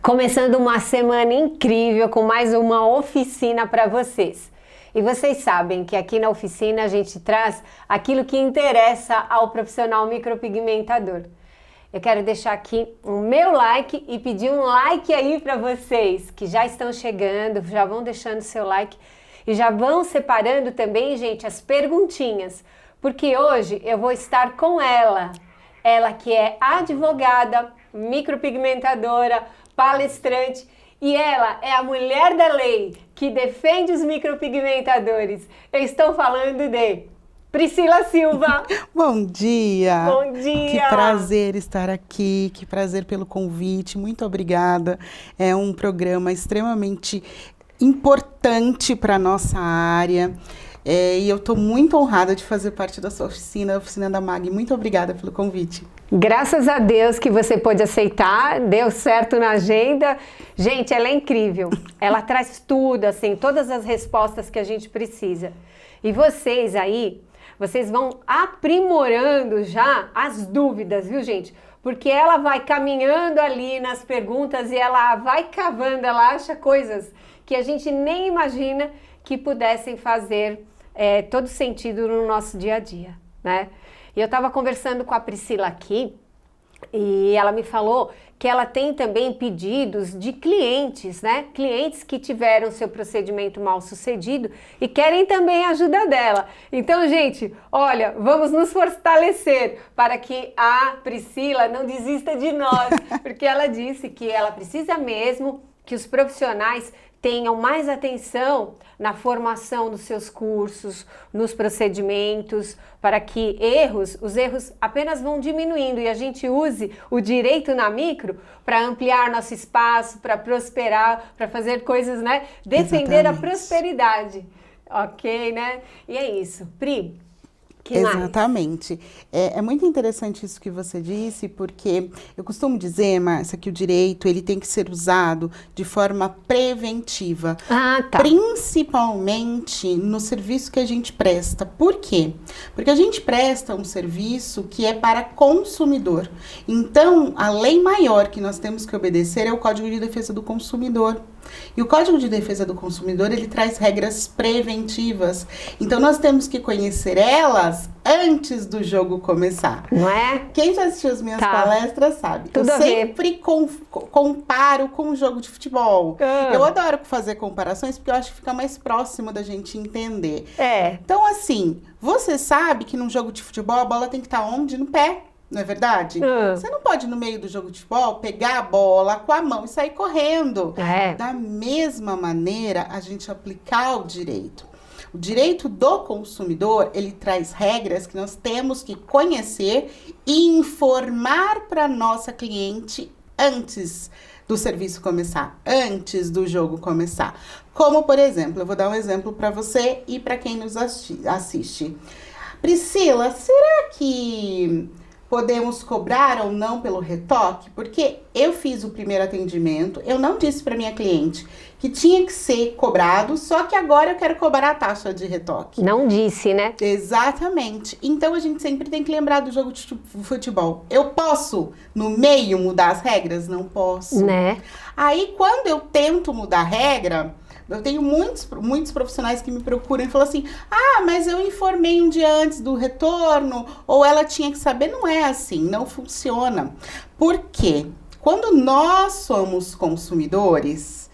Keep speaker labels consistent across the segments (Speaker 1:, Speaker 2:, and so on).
Speaker 1: Começando uma semana incrível com mais uma oficina para vocês. E vocês sabem que aqui na oficina a gente traz aquilo que interessa ao profissional micropigmentador. Eu quero deixar aqui o meu like e pedir um like aí para vocês que já estão chegando, já vão deixando seu like e já vão separando também, gente, as perguntinhas, porque hoje eu vou estar com ela que é advogada, micropigmentadora, palestrante, e ela é a mulher da lei que defende os micropigmentadores. Eu estou falando de Priscila Silva.
Speaker 2: Bom dia!
Speaker 1: Bom dia!
Speaker 2: Que prazer estar aqui, que prazer pelo convite, muito obrigada. É um programa extremamente importante para a nossa área. E eu estou muito honrada de fazer parte da sua oficina, a oficina da MAG. Muito obrigada pelo convite.
Speaker 1: Graças a Deus que você pôde aceitar, deu certo na agenda. Gente, ela é incrível. Ela traz tudo, assim, todas as respostas que a gente precisa. E vocês aí, vocês vão aprimorando já as dúvidas, viu, gente? Porque ela vai caminhando ali nas perguntas e ela vai cavando, ela acha coisas que a gente nem imagina que pudessem fazer todo sentido no nosso dia a dia, né? E eu estava conversando com a Priscila aqui e ela me falou que ela tem também pedidos de clientes, né? Clientes que tiveram seu procedimento mal sucedido e querem também a ajuda dela. Então, gente, olha, vamos nos fortalecer para que a Priscila não desista de nós, porque ela disse que ela precisa mesmo que os profissionais tenham mais atenção na formação dos seus cursos, nos procedimentos, para que os erros apenas vão diminuindo e a gente use o direito na micro para ampliar nosso espaço, para prosperar, para fazer coisas, né? Defender Exatamente. A prosperidade, ok, né? E é isso. Pri,
Speaker 2: Exatamente. É muito interessante isso que você disse, porque eu costumo dizer, Márcia, que o direito ele tem que ser usado de forma preventiva, principalmente no serviço que a gente presta. Por quê? Porque a gente presta um serviço que é para consumidor. Então, a lei maior que nós temos que obedecer é o Código de Defesa do Consumidor. E o Código de Defesa do Consumidor, ele traz regras preventivas. Então, nós temos que conhecer elas antes do jogo começar.
Speaker 1: Não é?
Speaker 2: Quem já assistiu as minhas palestras sabe.
Speaker 1: Tudo
Speaker 2: eu sempre comparo com o jogo de futebol. Eu adoro fazer comparações porque eu acho que fica mais próximo da gente entender. Então, assim, você sabe que num jogo de futebol a bola tem que estar onde? No pé. Não é verdade? Você não pode, no meio do jogo de futebol, pegar a bola com a mão e sair correndo. Da mesma maneira, a gente aplicar o direito. O direito do consumidor, ele traz regras que nós temos que conhecer e informar para nossa cliente antes do serviço começar, antes do jogo começar. Como, por exemplo, eu vou dar um exemplo para você e para quem nos assiste. Priscila, será que podemos cobrar ou não pelo retoque? Porque eu fiz o primeiro atendimento, eu não disse para minha cliente que tinha que ser cobrado, só que agora eu quero cobrar a taxa de retoque.
Speaker 1: Não disse, né?
Speaker 2: Exatamente. Então a gente sempre tem que lembrar do jogo de futebol. Eu posso, no meio, mudar as regras? Não posso.
Speaker 1: Né?
Speaker 2: Aí, quando eu tento mudar a regra, eu tenho muitos profissionais que me procuram e falam assim, mas eu informei um dia antes do retorno, ou ela tinha que saber. Não é assim, não funciona. Por quê? Quando nós somos consumidores,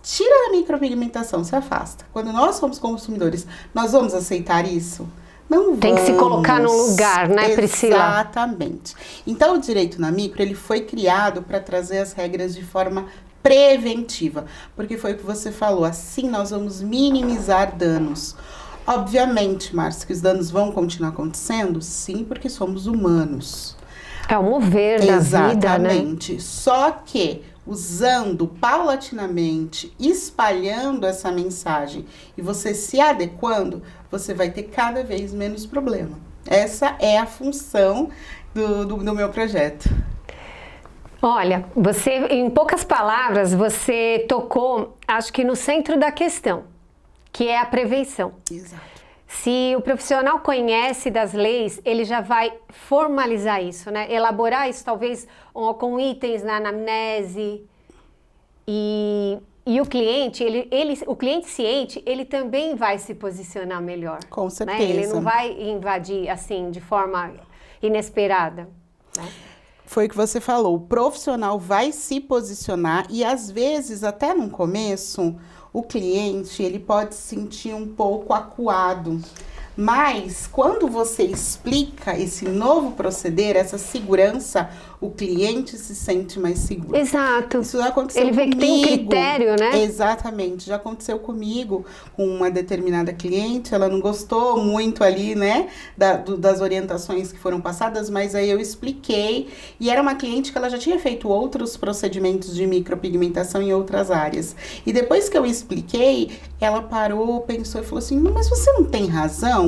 Speaker 2: tira a micropigmentação, se afasta. Quando nós somos consumidores, nós vamos aceitar isso? Não vamos.
Speaker 1: Tem que se colocar no lugar, né, Priscila?
Speaker 2: Exatamente. Então, o direito na micro, ele foi criado para trazer as regras de forma preventiva, porque foi o que você falou, assim nós vamos minimizar danos. Obviamente, Márcia, que os danos vão continuar acontecendo? Sim, porque somos humanos.
Speaker 1: É o mover da vida, né?
Speaker 2: Exatamente. Só que usando paulatinamente, espalhando essa mensagem e você se adequando, você vai ter cada vez menos problema. Essa é a função do meu projeto.
Speaker 1: Olha, você, em poucas palavras, você tocou, acho que no centro da questão, que é a prevenção.
Speaker 2: Exato.
Speaker 1: Se o profissional conhece das leis, ele já vai formalizar isso, né? Elaborar isso talvez com itens na anamnese. E o cliente, o cliente ciente, ele também vai se posicionar melhor.
Speaker 2: Com certeza.
Speaker 1: Né? Ele não vai invadir assim de forma inesperada, né?
Speaker 2: Foi o que você falou, o profissional vai se posicionar e às vezes, até no começo, o cliente ele pode se sentir um pouco acuado. Mas, quando você explica esse novo proceder, essa segurança, o cliente se sente mais seguro.
Speaker 1: Exato.
Speaker 2: Isso já aconteceu comigo.
Speaker 1: Ele vê que tem um critério, né?
Speaker 2: Exatamente. Já aconteceu comigo com uma determinada cliente. Ela não gostou muito ali, né, das orientações que foram passadas, mas aí eu expliquei. E era uma cliente que ela já tinha feito outros procedimentos de micropigmentação em outras áreas. E depois que eu expliquei, ela parou, pensou e falou assim, mas você não tem razão?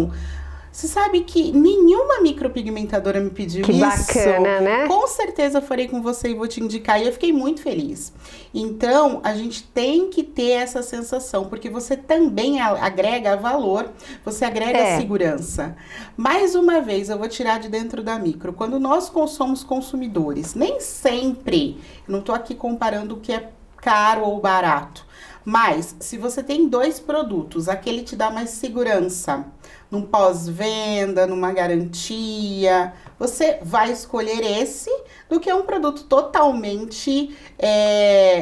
Speaker 2: Você sabe que nenhuma micropigmentadora me pediu isso.
Speaker 1: Que bacana, né?
Speaker 2: Com certeza farei com você e vou te indicar. E eu fiquei muito feliz. Então, a gente tem que ter essa sensação, porque você também agrega valor, você agrega segurança. Mais uma vez, eu vou tirar de dentro da micro. Quando nós somos consumidores, nem sempre, não estou aqui comparando o que é caro ou barato, mas se você tem 2 produtos, aquele te dá mais segurança, num pós-venda, numa garantia, você vai escolher esse do que um produto totalmente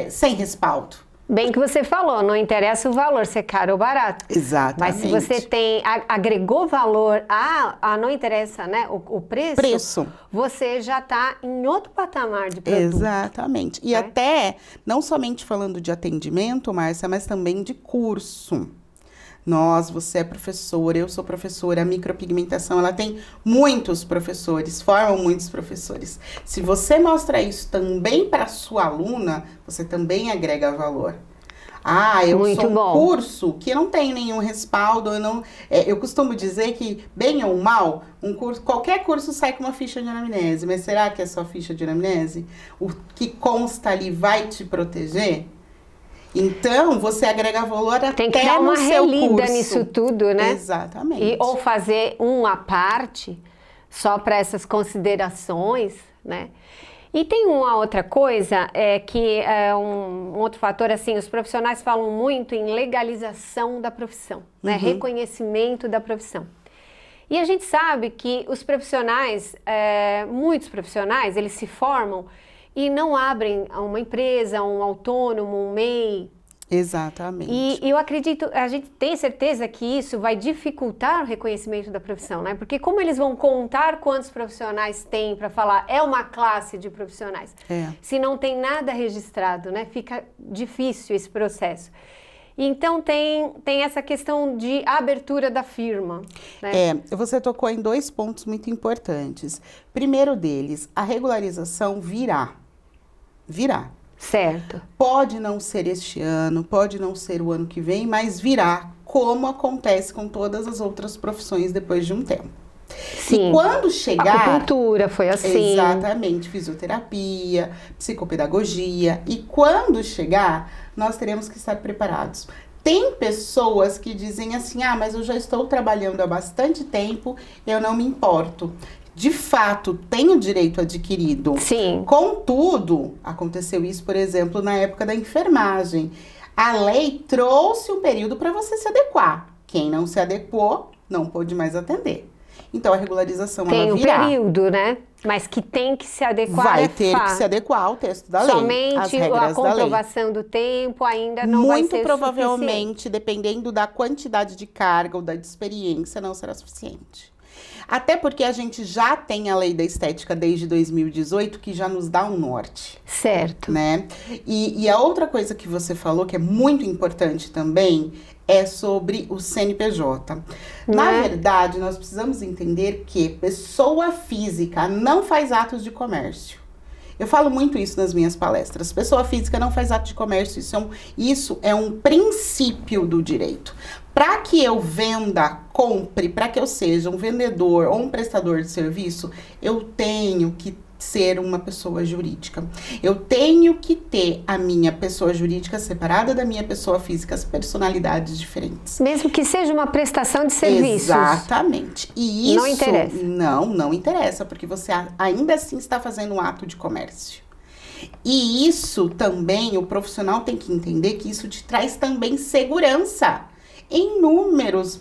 Speaker 2: sem respaldo.
Speaker 1: Bem que você falou, não interessa o valor, se é caro ou barato.
Speaker 2: Exatamente.
Speaker 1: Mas se você agregou valor, não interessa, né, o preço, você já está em outro patamar de produto.
Speaker 2: Exatamente. E até, não somente falando de atendimento, Márcia, mas também de curso. Você é professora, eu sou professora, a micropigmentação, ela tem muitos professores, formam muitos professores. Se você mostra isso também para sua aluna, você também agrega valor. Eu
Speaker 1: Muito
Speaker 2: sou um
Speaker 1: bom.
Speaker 2: curso que não tem nenhum respaldo, eu costumo dizer que, bem ou mal, qualquer curso sai com uma ficha de anamnese, mas será que é só ficha de anamnese? O que consta ali vai te proteger? Então, você agrega valor até no seu curso.
Speaker 1: Tem que dar uma relida nisso tudo, né?
Speaker 2: Exatamente.
Speaker 1: Ou fazer à parte, só para essas considerações, né? E tem uma outra coisa, que é um outro fator, assim, os profissionais falam muito em legalização da profissão, né? Reconhecimento da profissão. E a gente sabe que os profissionais, muitos profissionais, eles se formam e não abrem uma empresa, um autônomo, um MEI.
Speaker 2: Exatamente.
Speaker 1: E eu acredito, a gente tem certeza que isso vai dificultar o reconhecimento da profissão, né? Porque como eles vão contar quantos profissionais tem para falar, é uma classe de profissionais. Se não tem nada registrado, né? Fica difícil esse processo. Então, tem essa questão de abertura da firma, né?
Speaker 2: Você tocou em 2 pontos muito importantes. Primeiro deles, a regularização virá.
Speaker 1: Certo.
Speaker 2: Pode não ser este ano, pode não ser o ano que vem, mas virá, como acontece com todas as outras profissões depois de um tempo.
Speaker 1: Sim.
Speaker 2: E quando chegar...
Speaker 1: Acupuntura foi assim.
Speaker 2: Exatamente, fisioterapia, psicopedagogia. E quando chegar, nós teremos que estar preparados. Tem pessoas que dizem assim, mas eu já estou trabalhando há bastante tempo, eu não me importo. De fato, tem o direito adquirido.
Speaker 1: Sim.
Speaker 2: Contudo, aconteceu isso, por exemplo, na época da enfermagem. A lei trouxe um período para você se adequar. Quem não se adequou, não pôde mais atender. Então, a regularização, ela virá.
Speaker 1: Tem um período, né? Mas que tem que se adequar.
Speaker 2: Vai ter que se adequar ao texto da lei.
Speaker 1: Somente a comprovação do tempo ainda não vai ser
Speaker 2: Muito provavelmente, dependendo da quantidade de carga ou da experiência, não será suficiente. Até porque a gente já tem a lei da estética desde 2018, que já nos dá um norte.
Speaker 1: Certo.
Speaker 2: Né? E a outra coisa que você falou, que é muito importante também, é sobre o CNPJ. Na verdade, nós precisamos entender que pessoa física não faz atos de comércio. Eu falo muito isso nas minhas palestras. Pessoa física não faz ato de comércio. Isso é um princípio do direito. Para que eu venda, compre, para que eu seja um vendedor ou um prestador de serviço, eu tenho que ser uma pessoa jurídica. Eu tenho que ter a minha pessoa jurídica separada da minha pessoa física, as personalidades diferentes.
Speaker 1: Mesmo que seja uma prestação de serviços.
Speaker 2: Exatamente. E isso
Speaker 1: não interessa.
Speaker 2: Não interessa, porque você ainda assim está fazendo um ato de comércio. E isso também, o profissional tem que entender que isso te traz também segurança em inúmeros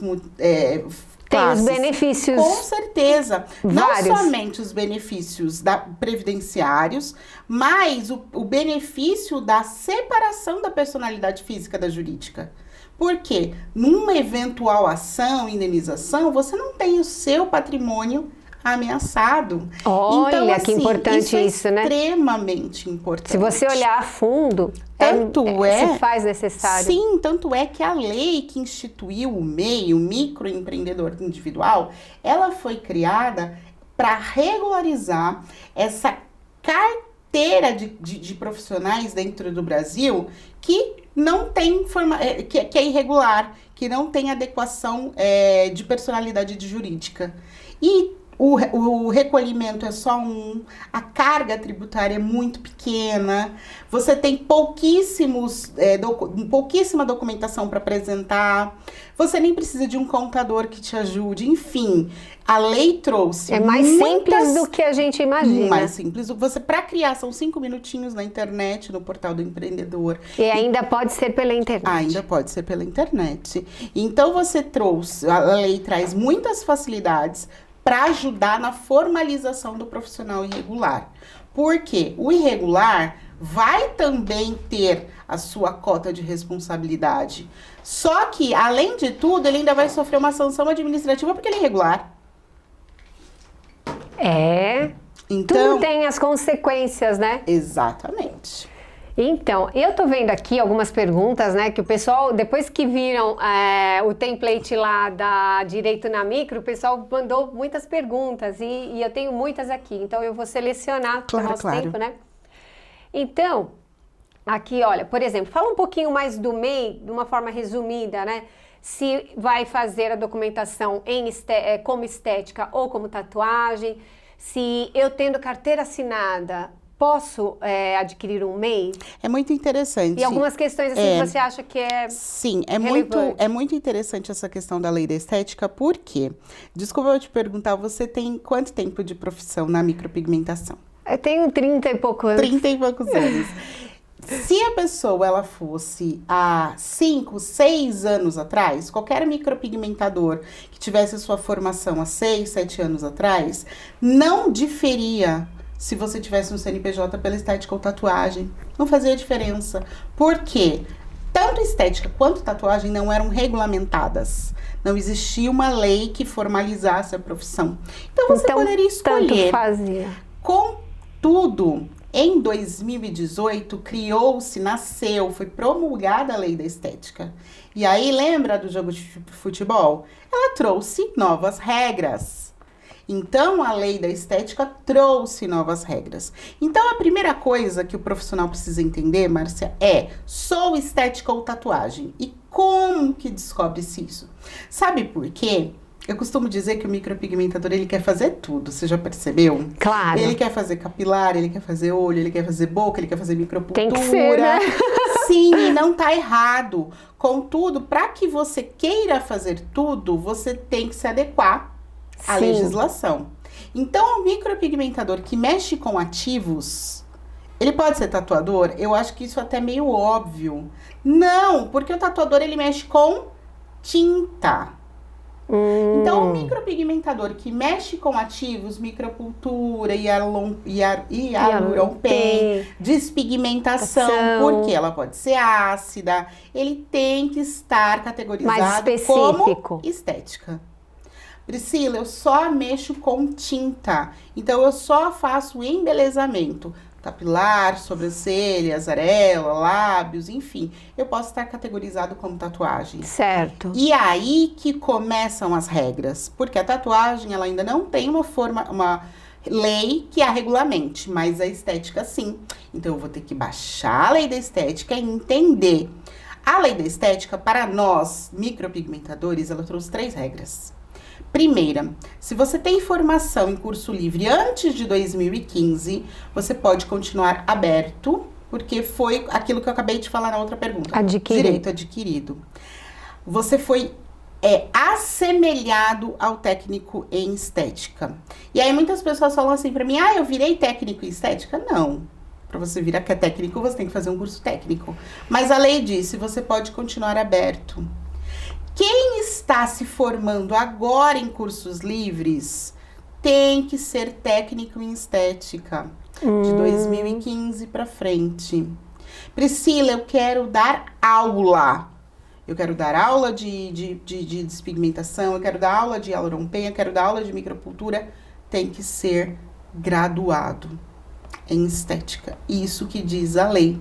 Speaker 1: tem os benefícios.
Speaker 2: Com certeza.
Speaker 1: Vários.
Speaker 2: Não somente os benefícios previdenciários, mas o benefício da separação da personalidade física da jurídica. Porque numa eventual ação, indenização, você não tem o seu patrimônio ameaçado.
Speaker 1: Olha,
Speaker 2: então, assim,
Speaker 1: que importante isso, né?
Speaker 2: Extremamente importante.
Speaker 1: Se você olhar a fundo, se faz necessário.
Speaker 2: Sim, tanto é que a lei que instituiu o MEI, o microempreendedor individual, ela foi criada para regularizar essa carteira de profissionais dentro do Brasil que não tem que é irregular, que não tem adequação de personalidade jurídica. E o recolhimento é só a carga tributária é muito pequena, você tem pouquíssima documentação para apresentar, você nem precisa de um contador que te ajude, enfim, a lei trouxe.
Speaker 1: É mais simples do que a gente imagina.
Speaker 2: Mais simples. Para criar, são 5 minutinhos na internet, no portal do empreendedor.
Speaker 1: E ainda pode ser pela internet.
Speaker 2: Ainda pode ser pela internet. Então, a lei traz muitas facilidades para ajudar na formalização do profissional irregular. Porque o irregular vai também ter a sua cota de responsabilidade. Só que, além de tudo, ele ainda vai sofrer uma sanção administrativa porque ele é irregular. Então,
Speaker 1: tudo tem as consequências, né?
Speaker 2: Exatamente.
Speaker 1: Então, eu tô vendo aqui algumas perguntas, né, que o pessoal, depois que viram o template lá da Direito na Micro, o pessoal mandou muitas perguntas e eu tenho muitas aqui, então eu vou selecionar para o nosso tempo, né? Então, aqui, olha, por exemplo, fala um pouquinho mais do MEI, de uma forma resumida, né? Se vai fazer a documentação como estética ou como tatuagem, se eu tendo carteira assinada, posso adquirir um MEI?
Speaker 2: É muito interessante.
Speaker 1: E algumas questões assim que você acha que é
Speaker 2: Sim,
Speaker 1: relevante.
Speaker 2: É muito interessante essa questão da lei da estética, porque, desculpa eu te perguntar, você tem quanto tempo de profissão na micropigmentação?
Speaker 1: Eu tenho 30 e poucos anos.
Speaker 2: 30 e poucos anos. Se a pessoa ela fosse há 5, 6 anos atrás, qualquer micropigmentador que tivesse a sua formação há 6, 7 anos atrás, não diferia se você tivesse um CNPJ pela estética ou tatuagem. Não fazia diferença. Por quê? Tanto estética quanto tatuagem não eram regulamentadas. Não existia uma lei que formalizasse a profissão. Então, você poderia escolher.
Speaker 1: Tanto fazia.
Speaker 2: Contudo, em 2018, foi promulgada a lei da estética. E aí, lembra do jogo de futebol? Ela trouxe novas regras. Então, a lei da estética trouxe novas regras. Então, a primeira coisa que o profissional precisa entender, Márcia, sou estética ou tatuagem? E como que descobre-se isso? Sabe por quê? Eu costumo dizer que o micropigmentador, ele quer fazer tudo, você já percebeu?
Speaker 1: Claro.
Speaker 2: Ele quer fazer capilar, ele quer fazer olho, ele quer fazer boca, ele quer fazer micropultura.
Speaker 1: Tem que ser, né?
Speaker 2: Sim, não tá errado. Contudo, para que você queira fazer tudo, você tem que se adequar à legislação. Então, o micropigmentador que mexe com ativos, ele pode ser tatuador? Eu acho que isso até é meio óbvio. Não, porque o tatuador, ele mexe com tinta. Então, o micropigmentador que mexe com ativos, micropultura, hialuron paint, despigmentação, porque ela pode ser ácida, ele tem que estar categorizado como estética. Priscila, eu só mexo com tinta, então eu só faço embelezamento. Capilar, sobrancelhas, areola, lábios, enfim. Eu posso estar categorizado como tatuagem.
Speaker 1: Certo.
Speaker 2: E aí que começam as regras. Porque a tatuagem, ela ainda não tem uma lei que a regulamente, mas a estética sim. Então, eu vou ter que baixar a lei da estética e entender. A lei da estética, para nós, micropigmentadores, ela trouxe 3 regras. Primeira, se você tem formação em curso livre antes de 2015, você pode continuar aberto, porque foi aquilo que eu acabei de falar na outra pergunta. Direito adquirido. Você foi assemelhado ao técnico em estética. E aí muitas pessoas falam assim pra mim, eu virei técnico em estética? Não. Para você virar que é técnico, você tem que fazer um curso técnico. Mas a lei disse, você pode continuar aberto. Quem está se formando agora em cursos livres tem que ser técnico em estética. De 2015 para frente. Priscila, eu quero dar aula. Eu quero dar aula de despigmentação, eu quero dar aula de hialurron pen, eu quero dar aula de microcultura. Tem que ser graduado em estética. Isso que diz a lei.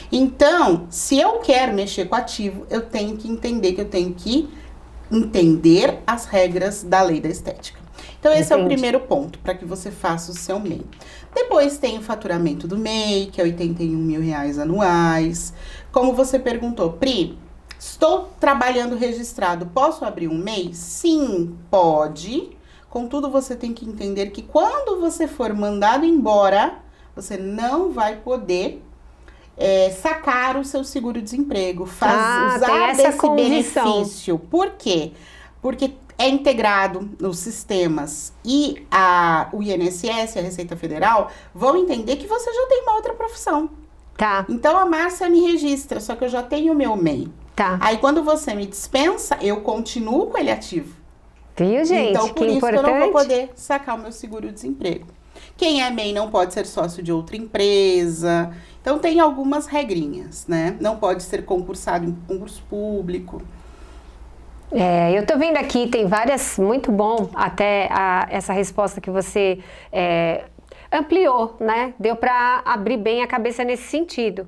Speaker 2: Então, se eu quero mexer com ativo, eu tenho que entender as regras da lei da estética. Então, esse é o primeiro ponto, para que você faça o seu MEI. Depois tem o faturamento do MEI, que é R$81 mil anuais. Como você perguntou, Pri, estou trabalhando registrado, posso abrir um MEI? Sim, pode. Contudo, você tem que entender que quando você for mandado embora, você não vai poder sacar o seu seguro-desemprego, usar desse benefício. Por quê? Porque é integrado nos sistemas e o INSS, a Receita Federal, vão entender que você já tem uma outra profissão.
Speaker 1: Tá.
Speaker 2: Então, a Márcia me registra, só que eu já tenho o meu MEI.
Speaker 1: Tá.
Speaker 2: Aí, quando você me dispensa, eu continuo com ele ativo.
Speaker 1: Viu, gente?
Speaker 2: Então, por isso
Speaker 1: importante.
Speaker 2: que eu não vou poder sacar o meu seguro-desemprego. Quem é MEI não pode ser sócio de outra empresa. Então, tem algumas regrinhas, né? Não pode ser concursado em concurso público.
Speaker 1: Eu tô vendo aqui, tem várias, muito bom até essa resposta que você ampliou, né? Deu para abrir bem a cabeça nesse sentido.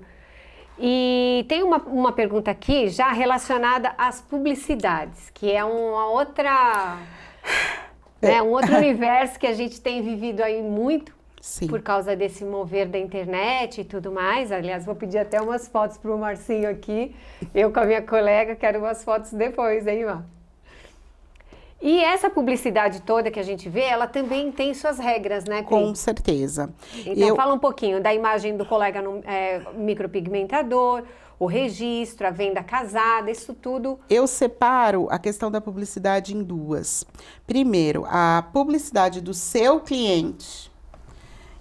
Speaker 1: E tem uma pergunta aqui já relacionada às publicidades, que é uma outra, né, um outro universo que a gente tem vivido aí muito. Sim. Por causa desse mover da internet e tudo mais. Aliás, vou pedir até umas fotos pro Marcinho aqui. Eu com a minha colega quero umas fotos depois, hein, Mar? E essa publicidade toda que a gente vê, ela também tem suas regras, né, Pri?
Speaker 2: Com certeza.
Speaker 1: Então, fala um pouquinho da imagem do colega no micropigmentador, o registro, a venda casada, isso tudo.
Speaker 2: Eu separo a questão da publicidade em duas. Primeiro, a publicidade do seu cliente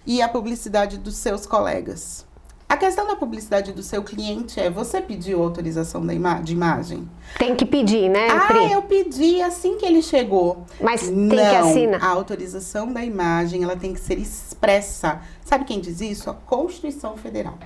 Speaker 2: e a publicidade dos seus colegas. A questão da publicidade do seu cliente você pediu autorização de imagem?
Speaker 1: Tem que pedir, né, Pri?
Speaker 2: Eu pedi assim que ele chegou.
Speaker 1: Mas tem que assinar.
Speaker 2: A autorização da imagem, ela tem que ser expressa. Sabe quem diz isso? A Constituição Federal.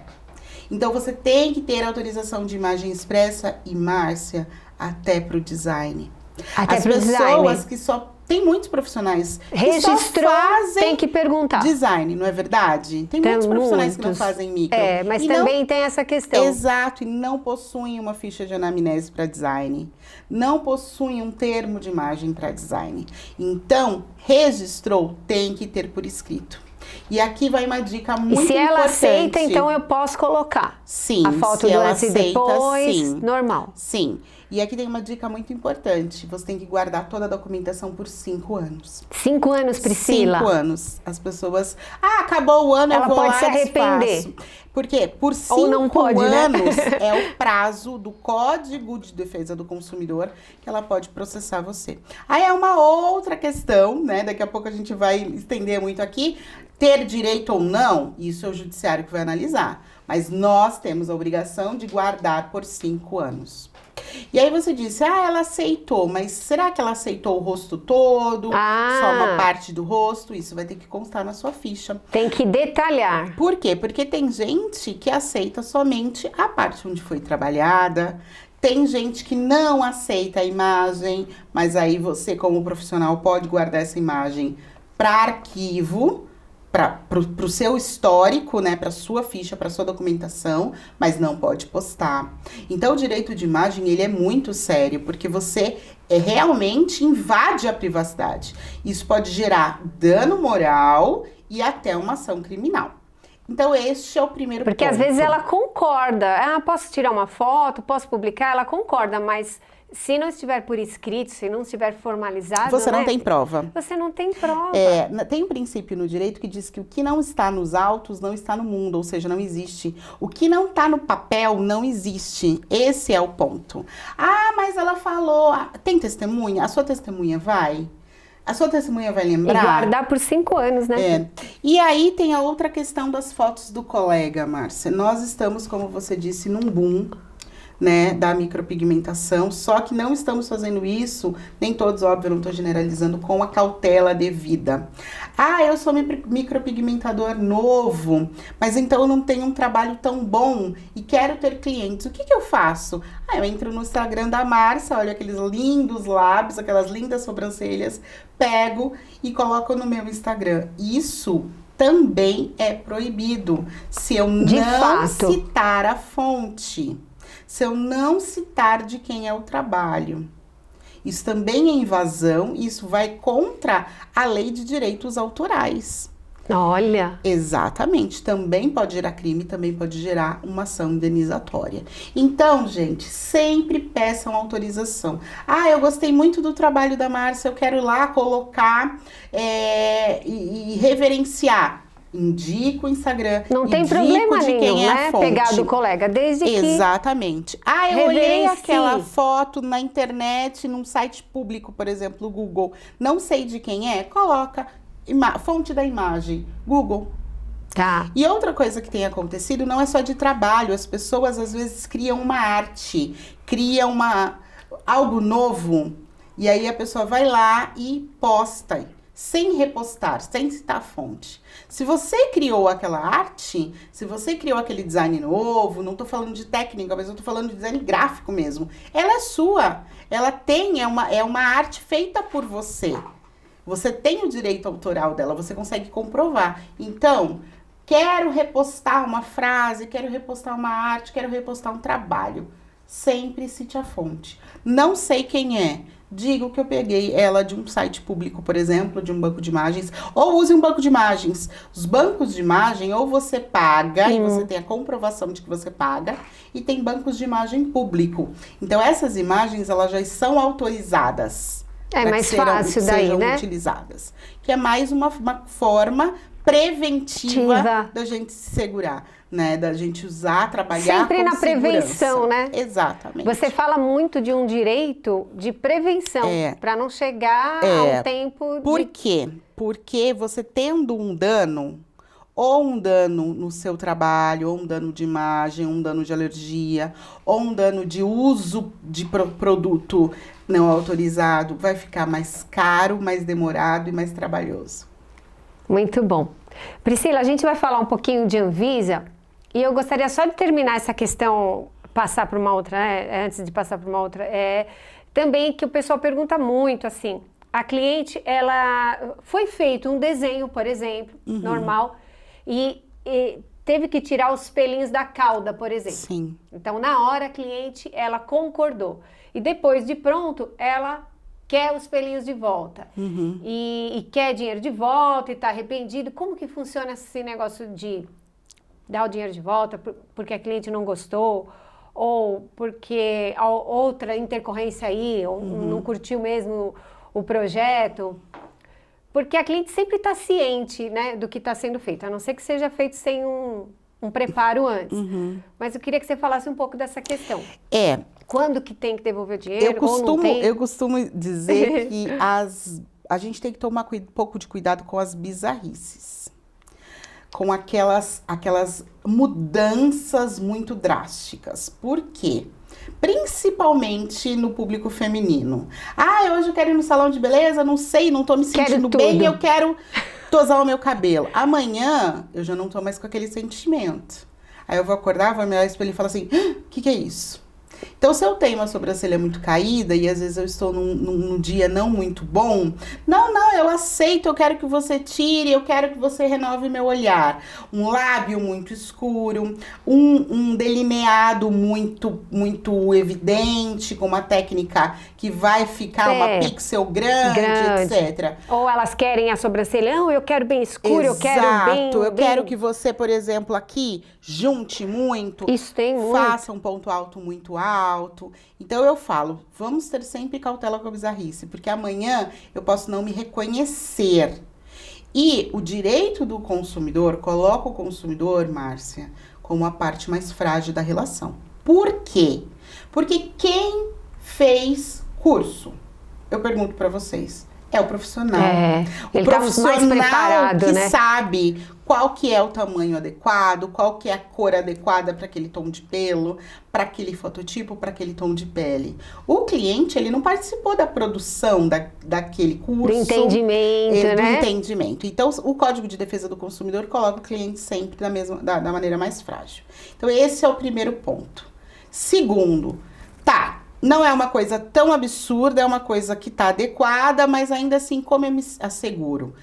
Speaker 2: Então, você tem que ter autorização de imagem expressa e, Márcia, até para o design. As pessoas que só... Tem muitos profissionais que só fazem
Speaker 1: tem que perguntar.
Speaker 2: Design, não é verdade? Tem muitos profissionais que não fazem micro.
Speaker 1: Mas também tem essa questão.
Speaker 2: Exato, e não possuem uma ficha de anamnese para design. Não possuem um termo de imagem para design. Então, registrou, tem que ter por escrito. E aqui vai uma dica muito importante.
Speaker 1: E se ela aceita, então eu posso colocar?
Speaker 2: Sim,
Speaker 1: a foto do antes e depois, sim. Normal.
Speaker 2: Sim. E aqui tem uma dica muito importante. Você tem que guardar toda a documentação por 5 anos.
Speaker 1: 5 anos, Priscila?
Speaker 2: 5 anos. As pessoas... acabou o ano, eu vou lá e
Speaker 1: pode se arrepender.
Speaker 2: Por quê? Por 5 anos é o prazo do Código de Defesa do Consumidor que ela pode processar você. Aí é uma outra questão, né? Daqui a pouco a gente vai estender muito aqui. Ter direito ou não, isso é o judiciário que vai analisar. Mas nós temos a obrigação de guardar por 5 anos. E aí você disse, ela aceitou, mas será que ela aceitou o rosto todo? Só uma parte do rosto? Isso vai ter que constar na sua ficha.
Speaker 1: Tem que detalhar.
Speaker 2: Por quê? Porque tem gente que aceita somente a parte onde foi trabalhada. Tem gente que não aceita a imagem, mas aí você, como profissional, pode guardar essa imagem para arquivo, para o seu histórico, né, para sua ficha, para sua documentação, mas não pode postar. Então, o direito de imagem, ele é muito sério, porque você realmente invade a privacidade. Isso pode gerar dano moral e até uma ação criminal. Então, este é o primeiro ponto.
Speaker 1: Porque às vezes ela concorda. Posso tirar uma foto, posso publicar? Ela concorda, mas se não estiver por escrito, se não estiver formalizado...
Speaker 2: Você não
Speaker 1: né?
Speaker 2: tem prova.
Speaker 1: Você não tem prova.
Speaker 2: Tem um princípio no direito que diz que o que não está nos autos não está no mundo, ou seja, não existe. O que não está no papel não existe. Esse é o ponto. Ah, mas ela falou... Tem testemunha? A sua testemunha vai? A sua testemunha vai lembrar?
Speaker 1: E guardar por 5 anos, né?
Speaker 2: E aí tem a outra questão das fotos do colega, Márcia. Nós estamos, como você disse, num boom, né, da micropigmentação, só que não estamos fazendo isso, nem todos, óbvio, não estou generalizando, com a cautela devida. Ah, eu sou micropigmentador novo, mas então eu não tenho um trabalho tão bom e quero ter clientes. O que eu faço? Eu entro no Instagram da Márcia, olho aqueles lindos lábios, aquelas lindas sobrancelhas, pego e coloco no meu Instagram. Isso também é proibido, se eu não citar a fonte. Se eu não citar de quem é o trabalho. Isso também é invasão, isso vai contra a lei de direitos autorais.
Speaker 1: Olha!
Speaker 2: Exatamente, também pode gerar crime, também pode gerar uma ação indenizatória. Então, gente, sempre peçam autorização. Ah, eu gostei muito do trabalho da Márcia, eu quero ir lá colocar e reverenciar. Indica o Instagram.
Speaker 1: Não tem problema nenhum, né? Pegar do colega, desde que...
Speaker 2: Exatamente. Ah, eu olhei aquela foto na internet, num site público, por exemplo, o Google. Não sei de quem é, coloca fonte da imagem, Google.
Speaker 1: Tá.
Speaker 2: E outra coisa que tem acontecido não é só de trabalho. As pessoas, às vezes, criam uma arte, criam algo novo, e aí a pessoa vai lá e posta, sem repostar, sem citar a fonte. Se você criou aquela arte, se você criou aquele design novo, não tô falando de técnica, mas eu tô falando de design gráfico mesmo, ela é sua. Ela tem, é uma arte feita por você. Você tem o direito autoral dela, você consegue comprovar. Então, quero repostar uma frase, quero repostar uma arte, quero repostar um trabalho. Sempre cite a fonte. Não sei quem é. Digo que eu peguei ela de um site público, por exemplo, de um banco de imagens, ou use um banco de imagens. Os bancos de imagem, ou você paga, e você tem a comprovação de que você paga, e tem bancos de imagem público. Então, essas imagens, elas já são autorizadas.
Speaker 1: É mais fácil daí, né?
Speaker 2: Utilizadas. Que é mais uma forma preventiva da gente se segurar, né? Da gente usar, trabalhar
Speaker 1: sempre na prevenção, né?
Speaker 2: Exatamente.
Speaker 1: Você fala muito de um direito de prevenção, para não chegar a um tempo
Speaker 2: Por quê? Porque você tendo um dano, ou um dano no seu trabalho, ou um dano de imagem, um dano de alergia, ou um dano de uso de produto não autorizado, vai ficar mais caro, mais demorado e mais trabalhoso.
Speaker 1: Muito bom. Priscila, a gente vai falar um pouquinho de Anvisa e eu gostaria só de terminar essa questão, passar para uma outra, né? Antes de passar para uma outra, também que o pessoal pergunta muito, assim, a cliente, ela foi feito um desenho, por exemplo, normal, e teve que tirar os pelinhos da cauda, por exemplo.
Speaker 2: Sim.
Speaker 1: Então, na hora, a cliente, ela concordou. E depois de pronto, ela quer os pelinhos de volta. E quer dinheiro de volta e está arrependido. Como que funciona esse negócio de dar o dinheiro de volta porque a cliente não gostou? Ou porque a outra intercorrência aí, ou não curtiu mesmo o projeto? Porque a cliente sempre está ciente, né, do que está sendo feito, a não ser que seja feito sem um preparo antes. Mas eu queria que você falasse um pouco dessa questão. Quando que tem que devolver o dinheiro ou não tem?
Speaker 2: Eu costumo dizer que a gente tem que tomar um pouco de cuidado com as bizarrices. Com aquelas mudanças muito drásticas. Por quê? Principalmente no público feminino. Hoje eu quero ir no salão de beleza, não sei, não tô me sentindo bem, eu quero tosar o meu cabelo. Amanhã, eu já não tô mais com aquele sentimento. Aí eu vou acordar, vou me olhar no espelho e falar assim, o que é isso? Então, se eu tenho uma sobrancelha muito caída e às vezes eu estou num dia não muito bom, não, eu aceito, eu quero que você tire, eu quero que você renove meu olhar. Um lábio muito escuro, um delineado muito evidente, com uma técnica que vai ficar uma pixel grande, etc.
Speaker 1: Ou elas querem a sobrancelha, eu quero bem escuro, eu quero bem...
Speaker 2: Eu quero que você, por exemplo, aqui, junte muito,
Speaker 1: isso tem muito.
Speaker 2: Faça um ponto alto muito alto, alto. Então eu falo, vamos ter sempre cautela com a bizarrice, porque amanhã eu posso não me reconhecer. E o direito do consumidor coloca o consumidor, Márcia, como a parte mais frágil da relação. Por quê? Porque quem fez curso, eu pergunto para vocês, é o profissional. O profissional mais preparado, que sabe qual que é o tamanho adequado, qual que é a cor adequada para aquele tom de pelo, para aquele fototipo, para aquele tom de pele. O cliente, ele não participou da produção daquele curso.
Speaker 1: Do entendimento,
Speaker 2: Do entendimento. Então, o Código de Defesa do Consumidor coloca o cliente sempre da maneira mais frágil. Então, esse é o primeiro ponto. Segundo, não é uma coisa tão absurda, é uma coisa que está adequada, mas ainda assim, como eu me asseguro?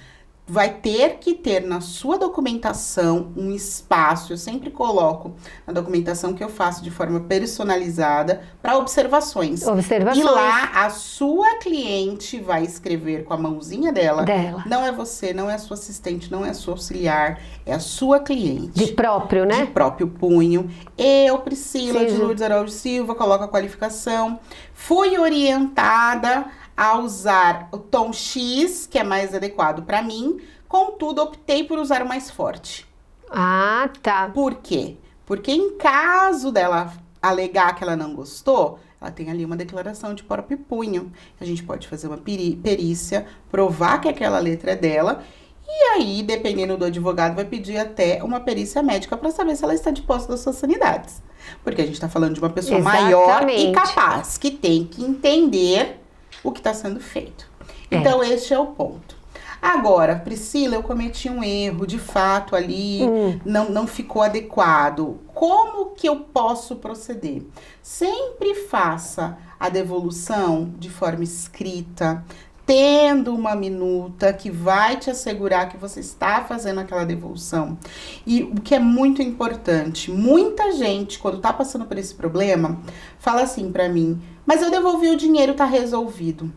Speaker 2: Vai ter que ter na sua documentação um espaço, eu sempre coloco na documentação que eu faço de forma personalizada para observações. E lá a sua cliente vai escrever com a mãozinha dela. Não é você, não é a sua assistente, não é a sua auxiliar, é a sua cliente.
Speaker 1: De próprio, né?
Speaker 2: De próprio punho. Eu, Priscila de Lourdes Araújo Silva, coloco a qualificação. Fui orientada a usar o tom X, que é mais adequado para mim, contudo, optei por usar o mais forte.
Speaker 1: Ah, tá.
Speaker 2: Por quê? Porque em caso dela alegar que ela não gostou, ela tem ali uma declaração de próprio punho. A gente pode fazer uma perícia, provar que aquela letra é dela, e aí, dependendo do advogado, vai pedir até uma perícia médica para saber se ela está de posse das suas sanidades. Porque a gente está falando de uma pessoa maior e capaz, que tem que entender o que está sendo feito. Então, este é o ponto. Agora, Priscila, eu cometi um erro, de fato, ali, não ficou adequado. Como que eu posso proceder? Sempre faça a devolução de forma escrita, tendo uma minuta que vai te assegurar que você está fazendo aquela devolução. E o que é muito importante, muita gente, quando está passando por esse problema, fala assim para mim, mas eu devolvi o dinheiro, tá resolvido.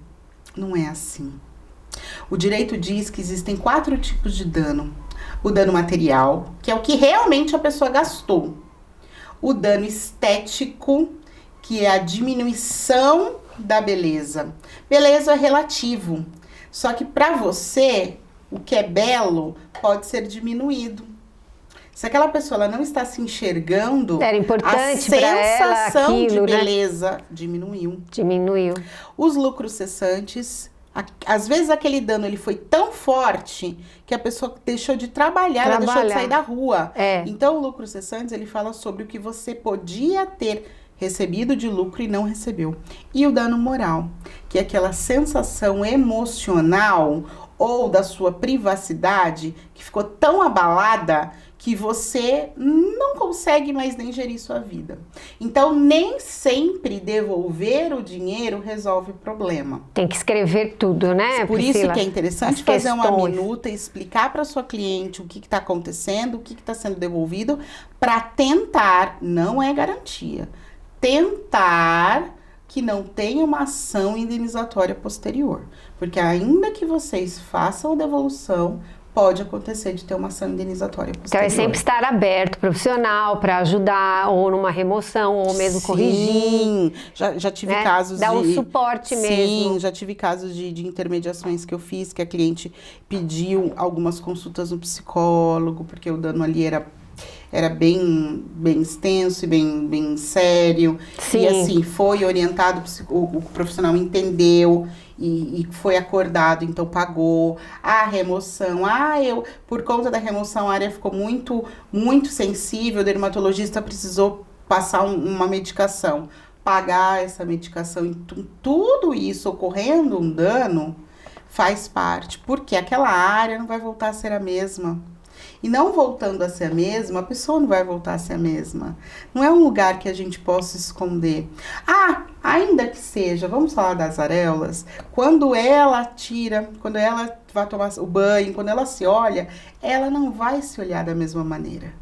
Speaker 2: Não é assim. O direito diz que existem 4 tipos de dano. O dano material, que é o que realmente a pessoa gastou. O dano estético, que é a diminuição da beleza. Beleza é relativo. Só que para você, o que é belo pode ser diminuído. Se aquela pessoa ela não está se enxergando,
Speaker 1: era importante
Speaker 2: a sensação de beleza diminuiu. Os lucros cessantes, às vezes aquele dano ele foi tão forte que a pessoa deixou de trabalhar, ela deixou de sair da rua. Então o lucro cessante ele fala sobre o que você podia ter recebido de lucro e não recebeu. E o dano moral, que é aquela sensação emocional ou da sua privacidade que ficou tão abalada que você não consegue mais nem gerir sua vida. Então, nem sempre devolver o dinheiro resolve o problema.
Speaker 1: Tem que escrever tudo, né,
Speaker 2: Por
Speaker 1: Priscila?
Speaker 2: isso que é interessante fazer uma minuta e explicar para sua cliente o que está acontecendo, o que está sendo devolvido, para tentar, não é garantia, tentar que não tenha uma ação indenizatória posterior. Porque ainda que vocês façam a devolução, pode acontecer de ter uma ação indenizatória posterior.
Speaker 1: Então é sempre estar aberto, profissional, para ajudar, ou numa remoção, ou mesmo corrigir.
Speaker 2: Sim, já tive casos
Speaker 1: Dar um suporte mesmo.
Speaker 2: Sim, já tive casos de intermediações que eu fiz, que a cliente pediu algumas consultas no psicólogo, porque o dano ali era bem extenso e bem sério.
Speaker 1: Sim.
Speaker 2: E assim, foi orientado, o profissional entendeu e foi acordado, então pagou. A remoção, por conta da remoção a área ficou muito, muito sensível, o dermatologista precisou passar uma medicação. Pagar essa medicação, então, tudo isso ocorrendo um dano faz parte, porque aquela área não vai voltar a ser a mesma. E não voltando a ser a mesma, a pessoa não vai voltar a ser a mesma. Não é um lugar que a gente possa esconder. Ainda que seja, vamos falar das areolas, quando ela tira, quando ela vai tomar o banho, quando ela se olha, ela não vai se olhar da mesma maneira.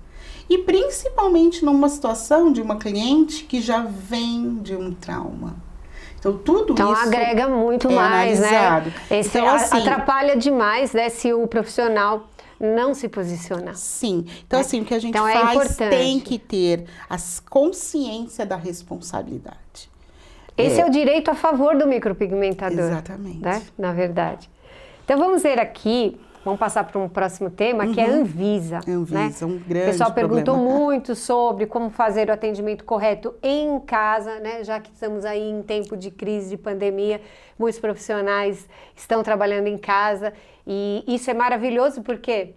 Speaker 2: E principalmente numa situação de uma cliente que já vem de um trauma. Então, tudo isso
Speaker 1: agrega muito mais,
Speaker 2: analisado.
Speaker 1: né? Então, assim, atrapalha demais, né, se o profissional não se posicionar.
Speaker 2: Sim. Então, assim, o que a gente
Speaker 1: então,
Speaker 2: faz tem que ter a consciência da responsabilidade.
Speaker 1: Esse é o direito a favor do micropigmentador.
Speaker 2: Exatamente.
Speaker 1: Né? Na verdade. Então, vamos ver aqui, vamos passar para um próximo tema, que é a Anvisa.
Speaker 2: Anvisa,
Speaker 1: né?
Speaker 2: um grande
Speaker 1: O pessoal perguntou
Speaker 2: problema.
Speaker 1: muito sobre como fazer o atendimento correto em casa, né? Já que estamos aí em tempo de crise, de pandemia, muitos profissionais estão trabalhando em casa e isso é maravilhoso porque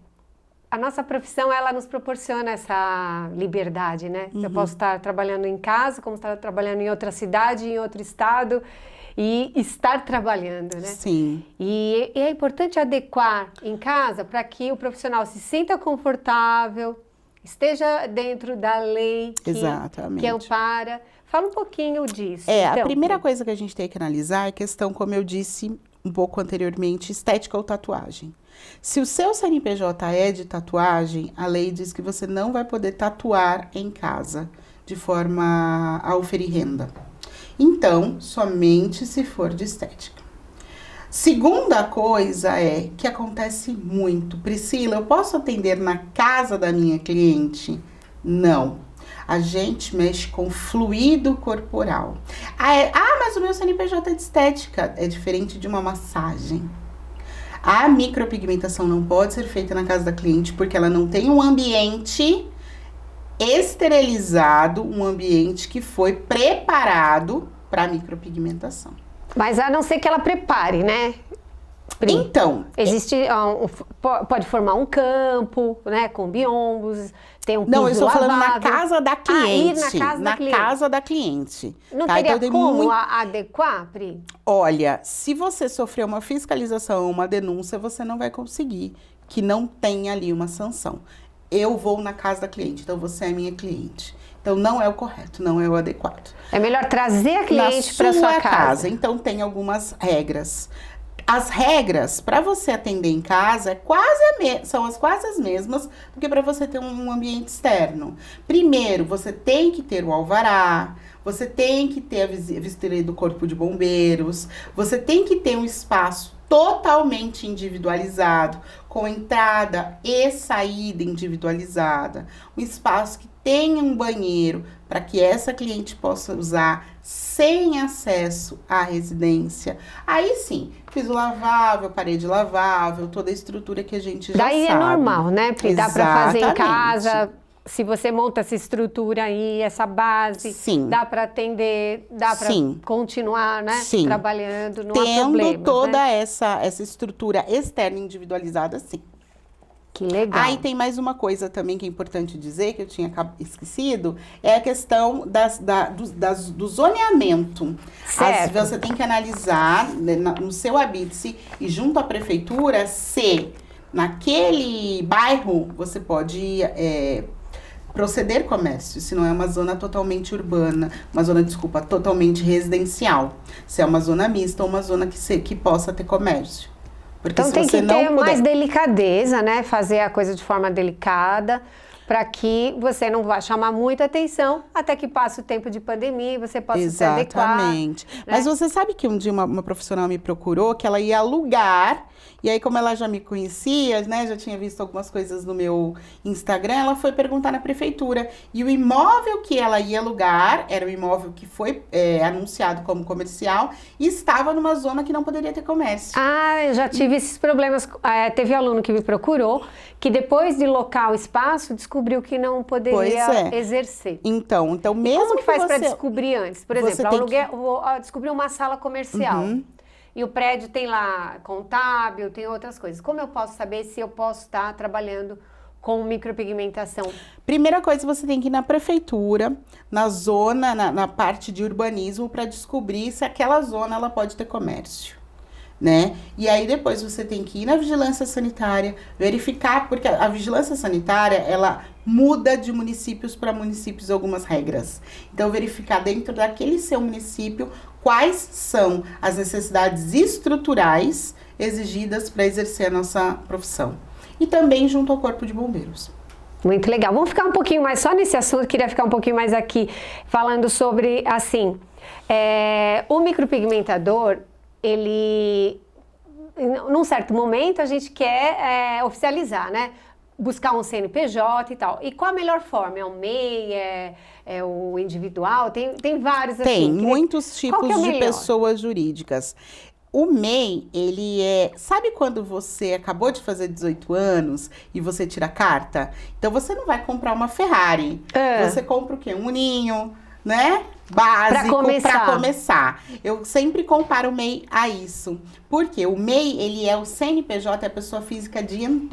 Speaker 1: a nossa profissão, ela nos proporciona essa liberdade, né? Eu posso estar trabalhando em casa, como estar trabalhando em outra cidade, em outro estado e estar trabalhando, né?
Speaker 2: Sim.
Speaker 1: E é importante adequar em casa para que o profissional se sinta confortável, esteja dentro da lei que ampara. Fala um pouquinho disso.
Speaker 2: A primeira coisa que a gente tem que analisar é a questão, como eu disse um pouco anteriormente, estética ou tatuagem. Se o seu CNPJ é de tatuagem, a lei diz que você não vai poder tatuar em casa de forma a oferir renda. Então, somente se for de estética. Segunda coisa é que acontece muito. Priscila, eu posso atender na casa da minha cliente? Não. A gente mexe com fluido corporal. Mas o meu CNPJ é de estética. É diferente de uma massagem. A micropigmentação não pode ser feita na casa da cliente porque ela não tem um ambiente esterilizado, um ambiente que foi preparado para micropigmentação.
Speaker 1: Mas a não ser que ela prepare, né? Pri?
Speaker 2: Então,
Speaker 1: existe pode formar um campo, né, com biombos, tem um piso
Speaker 2: não, eu estou
Speaker 1: lavável.
Speaker 2: falando na casa da cliente.
Speaker 1: Ir na casa da cliente. Não teria
Speaker 2: então,
Speaker 1: como adequar, Pri?
Speaker 2: Olha, se você sofrer uma fiscalização, uma denúncia, você não vai conseguir que não tenha ali uma sanção. Eu vou na casa da cliente, então você é minha cliente. Então, não é o correto, não é o adequado.
Speaker 1: É melhor trazer a cliente para sua casa.
Speaker 2: Então, tem algumas regras. As regras para você atender em casa são quase as mesmas do que para você ter um ambiente externo. Primeiro, você tem que ter o alvará, você tem que ter a vistoria do Corpo de Bombeiros, você tem que ter um espaço totalmente individualizado, com entrada e saída individualizada, um espaço que tenha um banheiro para que essa cliente possa usar sem acesso à residência. Aí sim, piso lavável, parede lavável, toda a estrutura que a gente já sabe.
Speaker 1: Daí é normal, né? Porque dá para fazer em casa. Se você monta essa estrutura aí, essa base,
Speaker 2: sim,
Speaker 1: dá para atender, dá para continuar, né?
Speaker 2: Sim.
Speaker 1: Trabalhando, não há problemas,
Speaker 2: tendo toda
Speaker 1: né?
Speaker 2: essa estrutura externa individualizada, sim.
Speaker 1: Que legal.
Speaker 2: Aí tem mais uma coisa também que é importante dizer, que eu tinha esquecido, é a questão do zoneamento.
Speaker 1: Certo.
Speaker 2: Você tem que analisar no seu habite e junto à prefeitura se naquele bairro você pode proceder comércio, se não é uma zona totalmente urbana, totalmente residencial. Se é uma zona mista ou uma zona que possa ter comércio. Porque
Speaker 1: então tem que ter mais delicadeza, né? Fazer a coisa de forma delicada, para que você não vá chamar muita atenção até que passe o tempo de pandemia e você possa se adequar.
Speaker 2: Exatamente.
Speaker 1: Né?
Speaker 2: Mas você sabe que um dia uma profissional me procurou que ela ia alugar, e aí como ela já me conhecia, né, já tinha visto algumas coisas no meu Instagram, ela foi perguntar na prefeitura. E o imóvel que ela ia alugar era um imóvel que foi anunciado como comercial e estava numa zona que não poderia ter comércio.
Speaker 1: Ah, eu já tive esses problemas. Teve aluno que me procurou, que depois de locar o espaço, descobriu que não poderia exercer.
Speaker 2: Então mesmo
Speaker 1: como que faz para descobrir antes? Por exemplo, vou descobrir uma sala comercial. E o prédio tem lá contábil, tem outras coisas. Como eu posso saber se eu posso estar trabalhando com micropigmentação?
Speaker 2: Primeira coisa, você tem que ir na prefeitura, na zona, na parte de urbanismo, para descobrir se aquela zona ela pode ter comércio, né? E aí depois você tem que ir na vigilância sanitária, verificar, porque a vigilância sanitária, ela muda de municípios para municípios algumas regras. Então, verificar dentro daquele seu município quais são as necessidades estruturais exigidas para exercer a nossa profissão. E também junto ao Corpo de Bombeiros.
Speaker 1: Muito legal. Vamos ficar um pouquinho mais só nesse assunto, queria ficar um pouquinho mais aqui falando sobre, assim, o micropigmentador, ele num certo momento, a gente quer oficializar, né? Buscar um CNPJ e tal. E qual a melhor forma? É o MEI? É o individual? Tem vários, assim.
Speaker 2: Tem muitos tipos de pessoas jurídicas. O MEI, ele é... Sabe quando você acabou de fazer 18 anos e você tira a carta? Então, você não vai comprar uma Ferrari. Você compra o quê? Um Uninho, né? Básico para começar. Eu sempre comparo o MEI a isso. Porque o MEI, ele é o CNPJ, é a pessoa física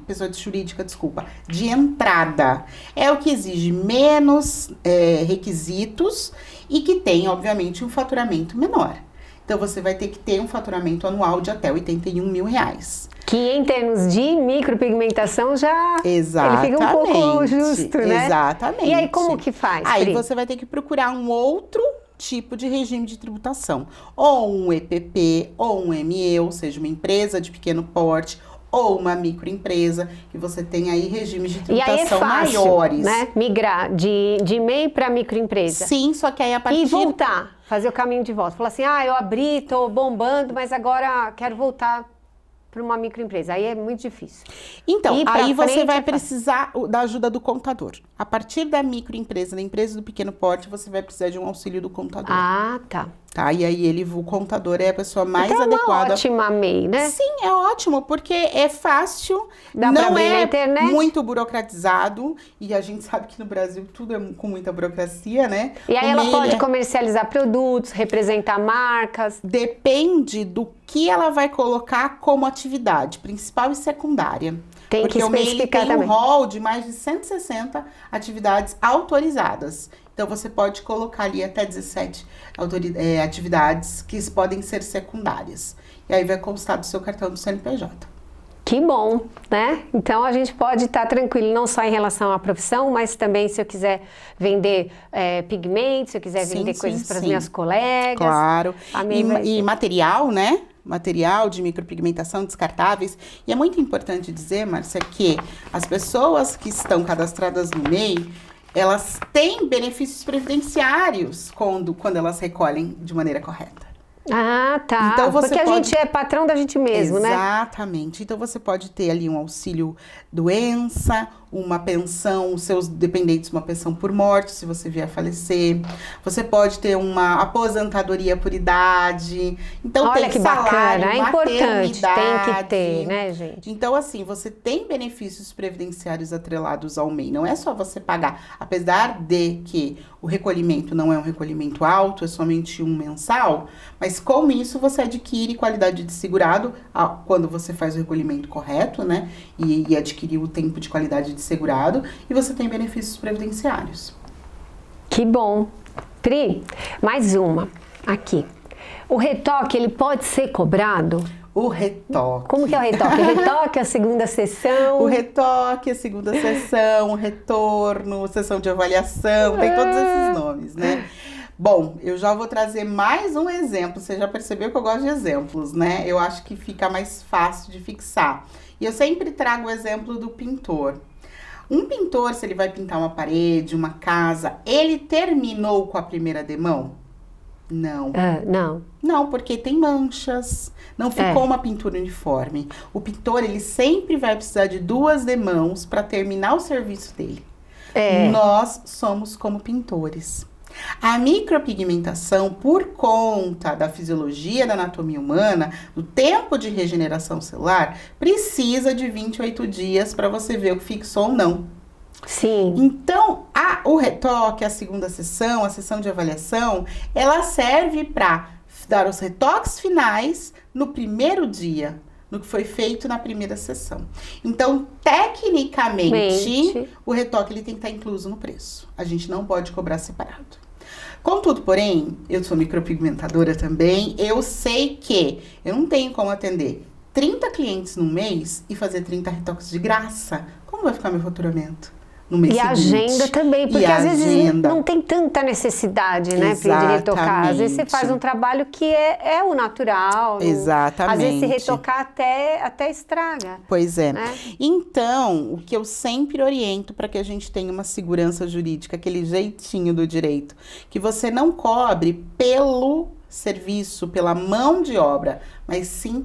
Speaker 2: pessoa jurídica, desculpa, de entrada. É o que exige menos requisitos e que tem, obviamente, um faturamento menor. Então, você vai ter que ter um faturamento anual de até R$81 mil.
Speaker 1: Que em termos de micropigmentação já ele fica um pouco justo, né?
Speaker 2: Exatamente.
Speaker 1: E aí, como que faz,
Speaker 2: Aí
Speaker 1: Pri?
Speaker 2: você vai ter que procurar um outro tipo de regime de tributação. Ou um EPP, ou um ME, ou seja, uma empresa de pequeno porte, ou uma microempresa, que você tem aí regimes de tributação maiores.
Speaker 1: Né? Migrar de MEI para microempresa.
Speaker 2: Sim, só que aí a partir...
Speaker 1: E voltar, fazer o caminho de volta. Falar assim, eu abri, tô bombando, mas agora quero voltar para uma microempresa. Aí é muito difícil.
Speaker 2: Então, aí você vai precisar da ajuda do contador. A partir da microempresa, da empresa do pequeno porte, você vai precisar de um auxílio do contador.
Speaker 1: Ah, tá.
Speaker 2: Tá, e aí o contador é a pessoa mais
Speaker 1: então
Speaker 2: adequada.
Speaker 1: É uma ótima MEI, né?
Speaker 2: Sim, é ótimo, porque é fácil,
Speaker 1: dá pra
Speaker 2: não
Speaker 1: abrir na
Speaker 2: é
Speaker 1: internet.
Speaker 2: Muito burocratizado, e a gente sabe que no Brasil tudo é com muita burocracia, né?
Speaker 1: E aí ela pode comercializar produtos, representar marcas.
Speaker 2: Depende do que ela vai colocar como atividade, principal e secundária.
Speaker 1: Tem que especificar também.
Speaker 2: Tem um rol de mais de 160 atividades autorizadas. Então, você pode colocar ali até 17 atividades que podem ser secundárias. E aí vai constar do seu cartão do CNPJ.
Speaker 1: Que bom, né? Então, a gente pode estar tranquilo, não só em relação à profissão, mas também se eu quiser vender pigmentos, se eu quiser vender coisas para as minhas colegas.
Speaker 2: Claro. E material, né? Material de micropigmentação descartáveis. E é muito importante dizer, Márcia, que as pessoas que estão cadastradas no MEI, elas têm benefícios previdenciários quando elas recolhem de maneira correta.
Speaker 1: Ah, tá. Então, porque a gente é patrão da gente mesmo, né?
Speaker 2: Exatamente. Então, você pode ter ali um auxílio doença, uma pensão, os seus dependentes, uma pensão por morte, se você vier a falecer. Você pode ter uma aposentadoria por idade. Então,
Speaker 1: olha
Speaker 2: tem
Speaker 1: que
Speaker 2: salário,
Speaker 1: bacana, é importante, tem que ter, né, gente?
Speaker 2: Então, assim, você tem benefícios previdenciários atrelados ao MEI. Não é só você pagar. Apesar de que o recolhimento não é um recolhimento alto, é somente um mensal, mas com isso você adquire qualidade de segurado quando você faz o recolhimento correto, né? E adquirir o tempo de qualidade de segurado, e você tem benefícios previdenciários.
Speaker 1: Que bom. Pri, mais uma aqui. O retoque, ele pode ser cobrado?
Speaker 2: O retoque.
Speaker 1: Como que é o retoque? O retoque é a segunda sessão?
Speaker 2: O retoque é a segunda sessão, o retorno, sessão de avaliação, tem todos esses nomes, né? Bom, eu já vou trazer mais um exemplo. Você já percebeu que eu gosto de exemplos, né? Eu acho que fica mais fácil de fixar. E eu sempre trago o exemplo do pintor. Um pintor, se ele vai pintar uma parede, uma casa, ele terminou com a primeira demão? Não.
Speaker 1: Não.
Speaker 2: Não, porque tem manchas. Não ficou uma pintura uniforme. O pintor, ele sempre vai precisar de 2 demãos para terminar o serviço dele. Nós somos como pintores. A micropigmentação, por conta da fisiologia da anatomia humana, do tempo de regeneração celular, precisa de 28 dias para você ver o que fixou ou não.
Speaker 1: Sim.
Speaker 2: Então, o retoque, a segunda sessão, a sessão de avaliação, ela serve para dar os retoques finais no primeiro dia, no que foi feito na primeira sessão. Então, tecnicamente, o retoque ele tem que estar incluso no preço. A gente não pode cobrar separado. Contudo, porém, eu sou micropigmentadora também, eu sei que eu não tenho como atender 30 clientes num mês e fazer 30 retoques de graça. Como vai ficar meu faturamento? No mês seguinte?
Speaker 1: Agenda também, porque às vezes não tem tanta necessidade, né, Pri, de retocar. Às vezes você faz um trabalho que é o natural.
Speaker 2: Exatamente.
Speaker 1: Às vezes se retocar até estraga.
Speaker 2: Pois é.
Speaker 1: Né?
Speaker 2: Então, o que eu sempre oriento para que a gente tenha uma segurança jurídica, aquele jeitinho do direito, que você não cobre pelo serviço, pela mão de obra, mas sim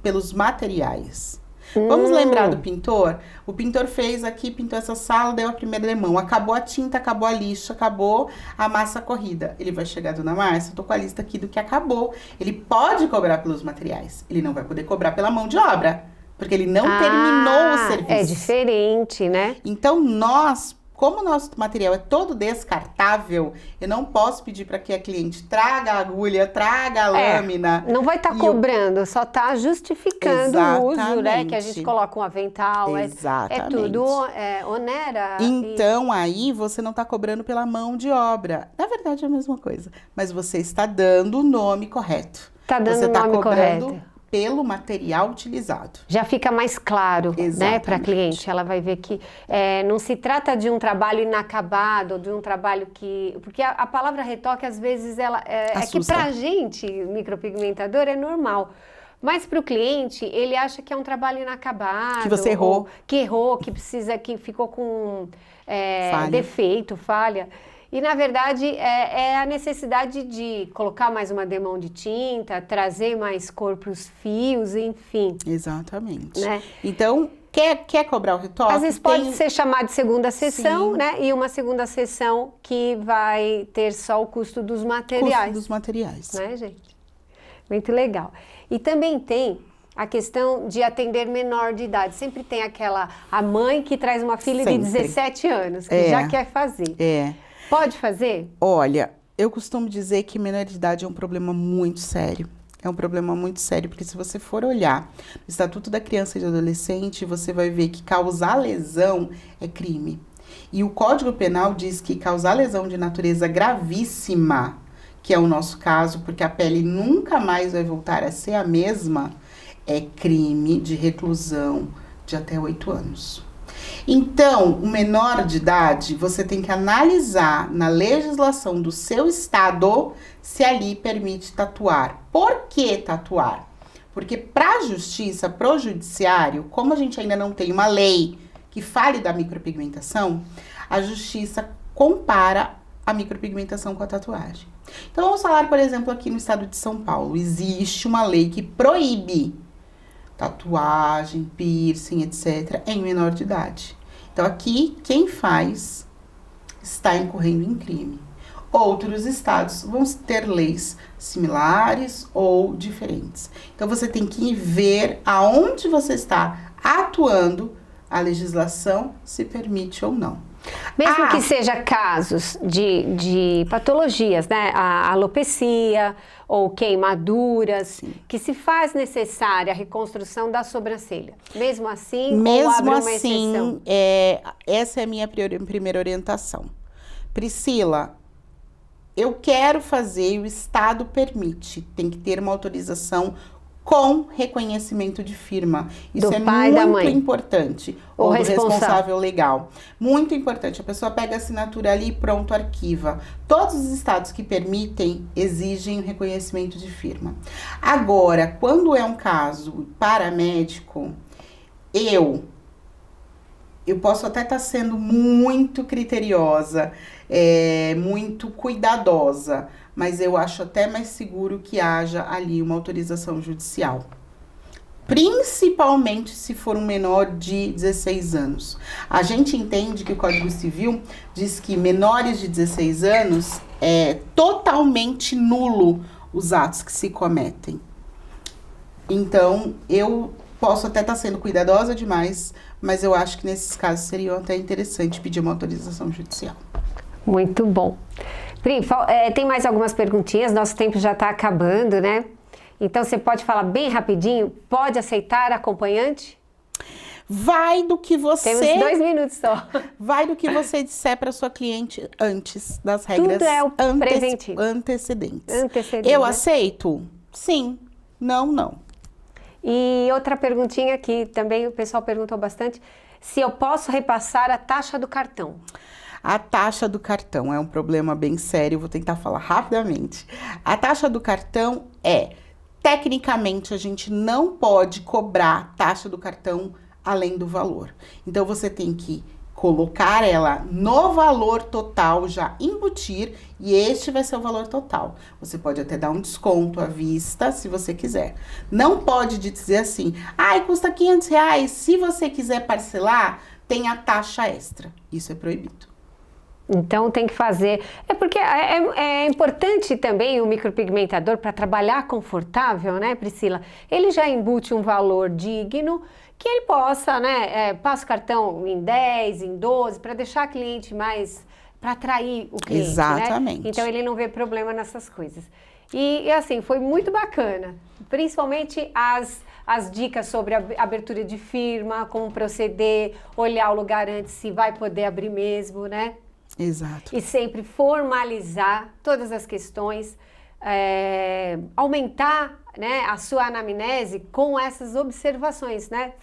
Speaker 2: pelos materiais. Vamos lembrar do pintor? O pintor fez aqui, pintou essa sala, deu a primeira demão. Acabou a tinta, acabou a lixa, acabou a massa corrida. Ele vai chegar, dona Márcia, eu tô com a lista aqui do que acabou. Ele pode cobrar pelos materiais. Ele não vai poder cobrar pela mão de obra, porque ele não terminou o serviço.
Speaker 1: É diferente, né?
Speaker 2: Então, como o nosso material é todo descartável, eu não posso pedir para que a cliente traga a agulha, traga a lâmina.
Speaker 1: Não vai estar cobrando, só está justificando o uso, né? Que a gente coloca um avental, é tudo onera.
Speaker 2: Então, aí você não está cobrando pela mão de obra. Na verdade, é a mesma coisa. Mas você está dando o nome correto.
Speaker 1: Está dando o nome correto.
Speaker 2: Pelo material utilizado.
Speaker 1: Já fica mais claro, né, para a cliente. Ela vai ver que não se trata de um trabalho inacabado, de um trabalho que... Porque a palavra retoque, às vezes, é que para a gente, micropigmentador, é normal. Mas para o cliente, ele acha que é um trabalho inacabado.
Speaker 2: Que você errou.
Speaker 1: Que errou, que ficou com defeito, falha. E, na verdade, é a necessidade de colocar mais uma demão de tinta, trazer mais cor para os fios, enfim.
Speaker 2: Exatamente.
Speaker 1: Né?
Speaker 2: Então, quer cobrar o retoque?
Speaker 1: Às vezes pode ser chamado de segunda sessão, né? E uma segunda sessão que vai ter só o custo dos materiais.
Speaker 2: Custo dos materiais.
Speaker 1: Né, gente? Muito legal. E também tem a questão de atender menor de idade. Sempre tem a mãe que traz uma filha de 17 anos, que já quer fazer. Pode fazer?
Speaker 2: Olha, eu costumo dizer que menor de idade é um problema muito sério. É um problema muito sério, porque se você for olhar no Estatuto da Criança e do Adolescente, você vai ver que causar lesão é crime. E o Código Penal diz que causar lesão de natureza gravíssima, que é o nosso caso, porque a pele nunca mais vai voltar a ser a mesma, é crime de reclusão de até 8 anos. Então, o menor de idade, você tem que analisar na legislação do seu estado se ali permite tatuar. Por que tatuar? Porque para a justiça, para o judiciário, como a gente ainda não tem uma lei que fale da micropigmentação, a justiça compara a micropigmentação com a tatuagem. Então, vamos falar, por exemplo, aqui no estado de São Paulo, existe uma lei que proíbe tatuagem, piercing, etc., em menor de idade. Então, aqui, quem faz está incorrendo em crime. Outros estados vão ter leis similares ou diferentes. Então, você tem que ver aonde você está atuando, a legislação se permite ou não.
Speaker 1: Mesmo que seja casos de patologias, né? A alopecia ou queimaduras, que se faz necessária a reconstrução da sobrancelha. Mesmo assim, ou abre uma exceção?
Speaker 2: Essa é a minha primeira orientação. Priscila, eu quero fazer e o Estado permite. Tem que ter uma autorização com reconhecimento de firma. Isso
Speaker 1: do
Speaker 2: é
Speaker 1: pai, da mãe.
Speaker 2: Muito importante. Ou do responsável legal. Muito importante. A pessoa pega a assinatura ali e pronto, arquiva. Todos os estados que permitem exigem o reconhecimento de firma. Agora, quando é um caso paramédico, eu posso até estar sendo muito criteriosa, muito cuidadosa, mas eu acho até mais seguro que haja ali uma autorização judicial. Principalmente se for um menor de 16 anos. A gente entende que o Código Civil diz que menores de 16 anos é totalmente nulo os atos que se cometem. Então, eu posso até estar sendo cuidadosa demais, mas eu acho que nesses casos seria até interessante pedir uma autorização judicial.
Speaker 1: Muito bom. Pri, tem mais algumas perguntinhas, nosso tempo já está acabando, né? Então, você pode falar bem rapidinho? Pode aceitar acompanhante?
Speaker 2: Vai do que você...
Speaker 1: Temos 2 minutos só.
Speaker 2: Vai do que você disser para sua cliente antes das regras.
Speaker 1: Tudo é o preventivo.
Speaker 2: Antecedentes.
Speaker 1: Eu
Speaker 2: aceito? Sim. Não.
Speaker 1: E outra perguntinha que também o pessoal perguntou bastante, se eu posso repassar a taxa do cartão?
Speaker 2: A taxa do cartão é um problema bem sério, vou tentar falar rapidamente. A taxa do cartão tecnicamente, a gente não pode cobrar taxa do cartão além do valor. Então, você tem que colocar ela no valor total, já embutir, e este vai ser o valor total. Você pode até dar um desconto à vista, se você quiser. Não pode dizer assim, ai, custa R$500, se você quiser parcelar, tem a taxa extra. Isso é proibido.
Speaker 1: Então tem que fazer. É porque é importante também o micropigmentador para trabalhar confortável, né, Priscila? Ele já embute um valor digno que ele possa, né, passa o cartão em 10, em 12, para deixar a cliente mais, para atrair o cliente,
Speaker 2: exatamente,
Speaker 1: né? Então ele não vê problema nessas coisas. E assim, foi muito bacana, principalmente as dicas sobre a abertura de firma, como proceder, olhar o lugar antes, se vai poder abrir mesmo, né?
Speaker 2: Exato.
Speaker 1: E sempre formalizar todas as questões, aumentar, né, a sua anamnese com essas observações, né?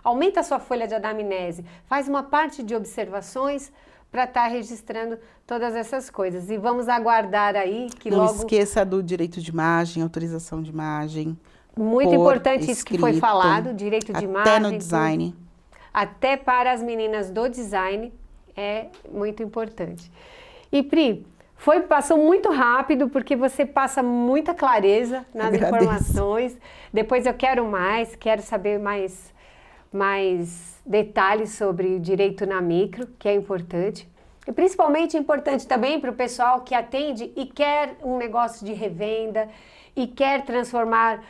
Speaker 1: Aumenta a sua folha de anamnese, faz uma parte de observações para estar registrando todas essas coisas. E vamos aguardar aí que
Speaker 2: não
Speaker 1: logo...
Speaker 2: Não esqueça do direito de imagem, autorização de imagem.
Speaker 1: Muito importante isso que foi falado, direito de imagem.
Speaker 2: Até no design.
Speaker 1: Tudo. Até para as meninas do design é muito importante. E Pri, passou muito rápido, porque você passa muita clareza nas informações. Depois eu quero saber mais detalhes sobre o direito na micro, que é importante. E principalmente importante também para o pessoal que atende e quer um negócio de revenda e quer transformar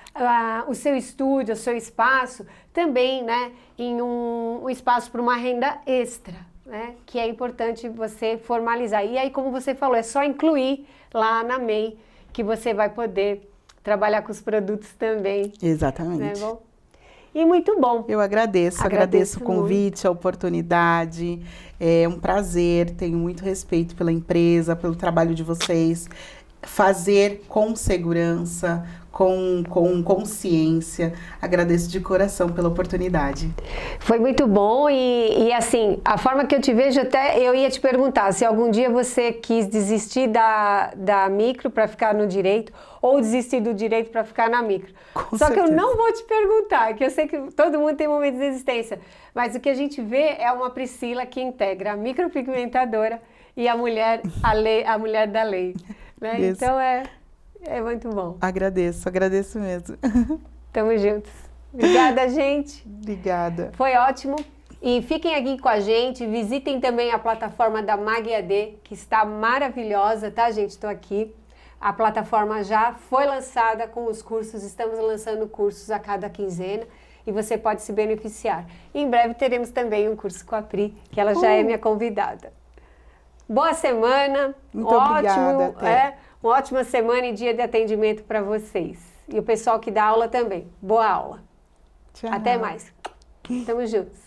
Speaker 1: o seu estúdio, o seu espaço, também, né, em um espaço para uma renda extra. Né, que é importante você formalizar. E aí, como você falou, é só incluir lá na MEI que você vai poder trabalhar com os produtos também.
Speaker 2: Exatamente.
Speaker 1: Né, bom? E muito bom.
Speaker 2: Eu agradeço o convite, a oportunidade. É um prazer, tenho muito respeito pela empresa, pelo trabalho de vocês. Fazer com segurança, com consciência. Agradeço de coração pela oportunidade.
Speaker 1: Foi muito bom e assim, a forma que eu te vejo, até eu ia te perguntar se algum dia você quis desistir da micro para ficar no direito ou desistir do direito para ficar na micro. Só que eu não vou te perguntar, que eu sei que todo mundo tem momentos de desistência, mas o que a gente vê é uma Priscila que integra a micropigmentadora e a mulher da lei. Né? Então é muito bom.
Speaker 2: Agradeço mesmo.
Speaker 1: Tamo juntos. Obrigada, gente.
Speaker 2: Obrigada.
Speaker 1: Foi ótimo. E fiquem aqui com a gente, visitem também a plataforma da MagEAD, que está maravilhosa, tá, gente? Estou aqui. A plataforma já foi lançada com os cursos, estamos lançando cursos a cada quinzena e você pode se beneficiar. E em breve teremos também um curso com a Pri, que ela já é minha convidada. Boa semana,
Speaker 2: muito obrigada,
Speaker 1: uma ótima semana e dia de atendimento para vocês. E o pessoal que dá aula também. Boa aula.
Speaker 2: Tchau.
Speaker 1: Até mais. Tamo juntos.